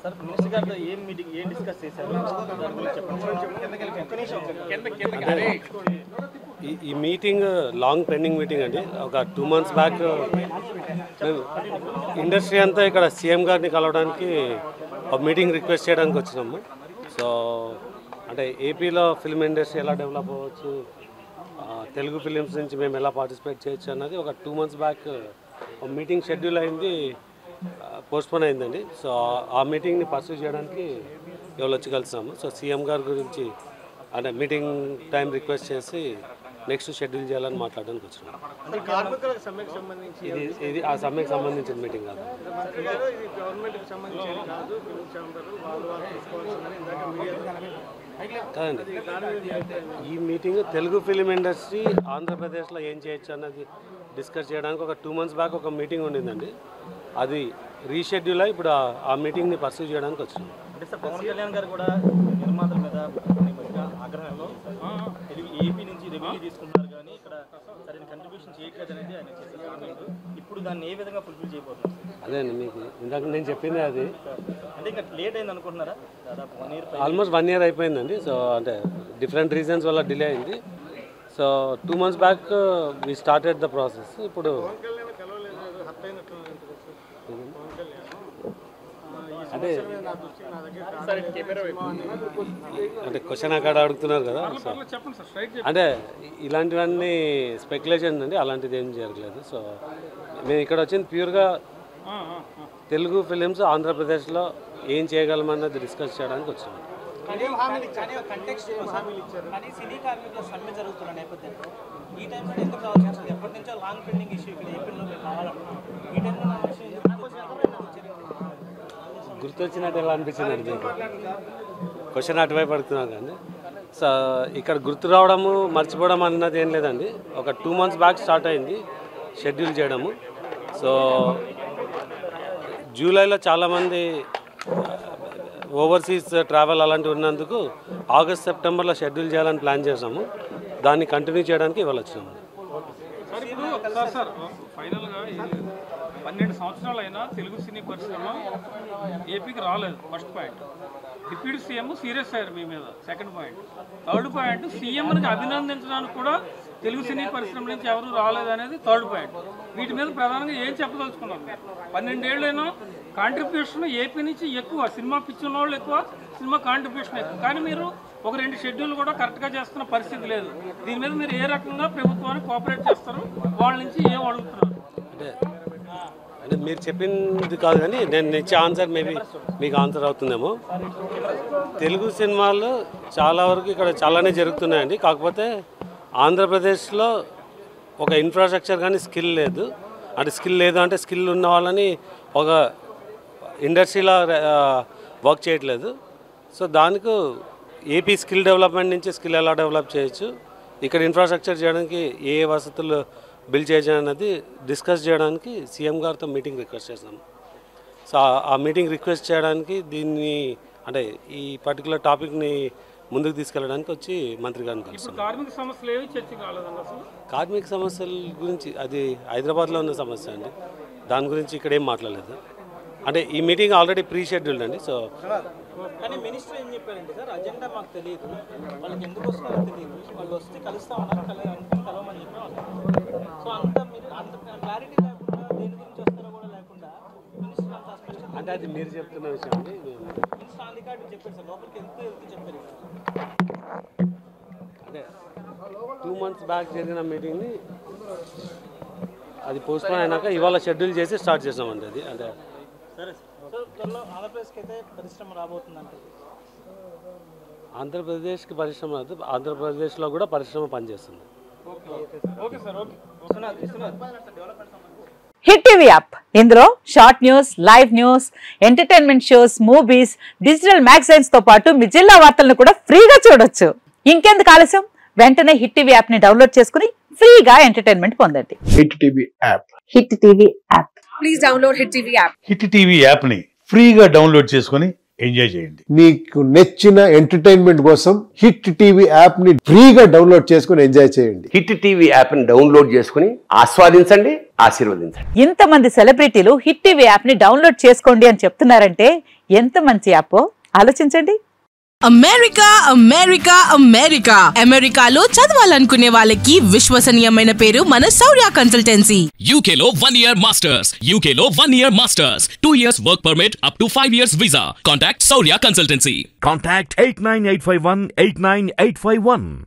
Sir minister గారితో ఏం meeting ఏం డిస్కస్ చేశారు దాని గురించి చెప్పండి. ఈ మీటింగ్ లాంగ్ పెండింగ్ మీటింగ్ అండి. ఒక 2 months బ్యాక్ మేము ఇండస్ట్రీ అంతా ఇక్కడ సీఎం గారిని కలవడానికి ఒక మీటింగ్ రిక్వెస్ట్ చేయడానికి వచ్చినాము. సో అంటే ఏపీలో ఫిల్మ్ ఇండస్ట్రీ ఎలా డెవలప్ అవ్వచ్చు, తెలుగు ఫిలిమ్స్ నుంచి మేము ఎలా పార్టిసిపేట్ చేయొచ్చు అన్నది ఒక 2 months బ్యాక్ ఒక మీటింగ్ షెడ్యూల్ అయింది, పోస్ట్పోన్ అయిందండి. సో ఆ మీటింగ్ని పర్సూ చేయడానికి ఇవాళ వచ్చి కలిసాము. సో సీఎం గారి గురించి అంటే మీటింగ్ టైం రిక్వెస్ట్ చేసి నెక్స్ట్ షెడ్యూల్ చేయాలని మాట్లాడడానికి వచ్చినాము. ఇది ఆ సమ్మెకి సంబంధించిన మీటింగ్ కాదు. కాదండి, ఈ మీటింగ్ తెలుగు ఫిలిం ఇండస్ట్రీ ఆంధ్రప్రదేశ్లో ఏం చేయొచ్చు అన్నది డిస్కస్ చేయడానికి ఒక 2 months బ్యాక్ ఒక మీటింగ్ ఉండిందండి. అది రీషెడ్యూల్ అయ్యి ఇప్పుడు ఆ మీటింగ్ని పర్సూ చేయడానికి వచ్చినాం. అంటే సార్ పవన్ కళ్యాణ్ గారు కూడా నిర్మాతల మీద ఆగ్రహంలో ఏపీ నుంచి రెవెన్యూ తీసుకున్నారు కానీ ఇక్కడ సరైన కంట్రిబ్యూషన్ చేయట్లేదు అనేది ఆయన చేసే కామెంట్. ఇప్పుడు దాన్ని ఏ విధంగా ఫుల్ఫిల్ చేయబోతున్నారు? అదే అండి, మీకు ఇందాక నేను చెప్పింది అది. అంటే ఇంకా లేట్ అయింది అనుకుంటున్నారా? దాదాపు 1 year ఆల్మోస్ట్ 1 year అయిపోయిందండి. సో అంటే డిఫరెంట్ రీజన్స్ వల్ల డిలే అయింది. So 2 months back we started the process. ఇప్పుడు అంటే క్వశ్చన్ అక్కడ అడుగుతున్నారు కదా. సో అంటే ఇలాంటివన్నీ స్పెక్యులేషన్ అండి, అలాంటిది ఏం జరగలేదు. సో మేము ఇక్కడ వచ్చింది ప్యూర్గా తెలుగు ఫిలిమ్స్ ఆంధ్రప్రదేశ్లో ఏం చేయగలమన్నది డిస్కస్ చేయడానికి వచ్చాము. గుర్తొచ్చినట్టు ఎలా అనిపించింది అండి మీకు? క్వశ్చన్ అటువైపు అడుగుతున్నాను కానీ సో ఇక్కడ గుర్తు రావడము మర్చిపోవడం అన్నది ఏం లేదండి. ఒక 2 months బ్యాక్ స్టార్ట్ అయింది షెడ్యూల్ చేయడము. సో జూలైలో చాలామంది ఓవర్సీస్ ట్రావెల్ అలాంటివి ఉన్నందుకు ఆగస్ట్ సెప్టెంబర్లో షెడ్యూల్ చేయాలని ప్లాన్ చేసాము. దాన్ని కంటిన్యూ చేయడానికి ఇవాళ వచ్చినాము. ఫైనల్గా 12 సంవత్సరాలు అయినా తెలుగు సినీ పరిశ్రమ ఏపీకి రాలేదు. First point. Deputy CM serious అయ్యారు మీ మీద. Second point. థర్డ్ పాయింట్, సీఎంని అభినందించడానికి కూడా తెలుగు సినీ పరిశ్రమ నుంచి ఎవరు రాలేదనేది థర్డ్ పాయింట్. వీటి మీద ప్రధానంగా ఏం చెప్పదలుచుకున్నారు? 12 ఏళ్ళైనా కాంట్రిబ్యూషన్ ఏపీ నుంచి ఎక్కువ, సినిమా పిచ్చి ఉన్న వాళ్ళు ఎక్కువ, సినిమా కాంట్రిబ్యూషన్ ఎక్కువ. కానీ మీరు ఒక 2 షెడ్యూల్ కూడా కరెక్ట్గా చేస్తున్న పరిస్థితి లేదు. దీని మీద మీరు ఏ రకంగా ప్రభుత్వాన్ని కోఆపరేట్ చేస్తారు? వాళ్ళ నుంచి ఏం అడుగుతున్నారు? అంటే మీరు చెప్పింది కాదు కానీ నేను ఇచ్చే ఆన్సర్ మేబీ మీకు ఆన్సర్ అవుతుందేమో. తెలుగు సినిమాలు చాలా వరకు ఇక్కడ చాలానే జరుగుతున్నాయండి. కాకపోతే ఆంధ్రప్రదేశ్లో ఒక ఇన్ఫ్రాస్ట్రక్చర్ కానీ స్కిల్ లేదు. అంటే స్కిల్ లేదు అంటే స్కిల్ ఉన్న వాళ్ళని ఒక ఇండస్ట్రీలో వర్క్ చేయట్లేదు. సో దానికి ఏపీ స్కిల్ డెవలప్మెంట్ నుంచి స్కిల్ ఎలా డెవలప్ చేయొచ్చు, ఇక్కడ ఇన్ఫ్రాస్ట్రక్చర్ చేయడానికి ఏ వసతులు బిల్డ్ చేయడం అనేది డిస్కస్ చేయడానికి సీఎం గారితో మీటింగ్ రిక్వెస్ట్ చేసాము. సో ఆ మీటింగ్ రిక్వెస్ట్ చేయడానికి దీన్ని అంటే ఈ పర్టికులర్ టాపిక్ని ముందుకు తీసుకెళ్ళడానికి వచ్చి మంత్రి గారిని కలిసాం. కార్మిక సమస్యల గురించి అది హైదరాబాద్లో ఉన్న సమస్య అండి, దాని గురించి ఇక్కడ ఏం మాట్లాడలేదు. అంటే ఈ మీటింగ్ ఆల్రెడీ ప్రీ షెడ్యూల్డ్ అండి. సో కానీ మినిస్టర్ ఏం చెప్పారంటే సార్, అజెండా మాకు తెలియదు, వాళ్ళకి ఎందుకు వస్తున్నారో తెలియదు, వాళ్ళు వస్తే కలుస్తా ఉన్నారు, కలవమని చెప్పారు. సో అంత మీరు అంత క్లారిటీ లేకుండా దేని గురించి వస్తారో కూడా లేకుండా మినిస్టర్ అంత స్పష్టత అంటే అది మీరు చెప్తున్న విషయం అండి. మినిస్టర్ అధికారులు చెప్పారు సార్, లోపలికి వెళ్తూ చెప్పారు. అంటే 2 months బ్యాక్ జరిగిన మీటింగ్ని అది పోస్ట్పోన్ అయినాక ఇవాళ షెడ్యూల్ చేసి స్టార్ట్ చేసామండి. అది అంటే సరే సార్, త్వరలో ఆంధ్రప్రదేశ్కి అయితే పరిశ్రమ రాబోతుందంటే ఆంధ్రప్రదేశ్కి పరిశ్రమ ఆంధ్రప్రదేశ్లో కూడా పరిశ్రమ పనిచేస్తుంది. హిట్ టీవీ యాప్, ఇందులో short news, live news, entertainment shows, movies, digital magazines తో పాటు మీ జిల్లా వార్తలను కూడా ఫ్రీగా చూడొచ్చు. ఇంకెందుకు ఆలస్యం, వెంటనే హిట్ టీవీ యాప్ ని డౌన్లోడ్ చేసుకుని ఫ్రీగా ఎంటర్టైన్మెంట్ పొందండి. Hit TV app. Hit TV app. Please download hit TV app. Hit TV app ని ఫ్రీగా డౌన్లోడ్ చేసుకుని ఎంజాయ్ చేయండి. మీకు నచ్చిన ఎంటర్టైన్మెంట్ కోసం హిట్ టీవీ యాప్ ని ఫ్రీగా డౌన్లోడ్ చేసుకుని ఎంజాయ్ చేయండి. హిట్ టీవీ యాప్ ని డౌన్లోడ్ చేసుకుని ఆస్వాదించండి, ఆశీర్వదించండి. ఇంతమంది సెలబ్రిటీలు హిట్ టీవీ యాప్ ని డౌన్లోడ్ చేసుకోండి అని చెప్తున్నారంటే ఎంత మంచి యాప్ ఆలోచించండి. అమెరికా అమెరికా అమెరికా అమెరికాలో చదవాలనుకునే వాళ్ళకి విశ్వసనీయమైన పేరు మన శౌర్య కన్సల్టెన్సీ. UK లో 1 year masters, UK లో 1 year masters, 2 years work permit up to 5 years visa. Contact Saurya Consultancy. Contact 89851 89851.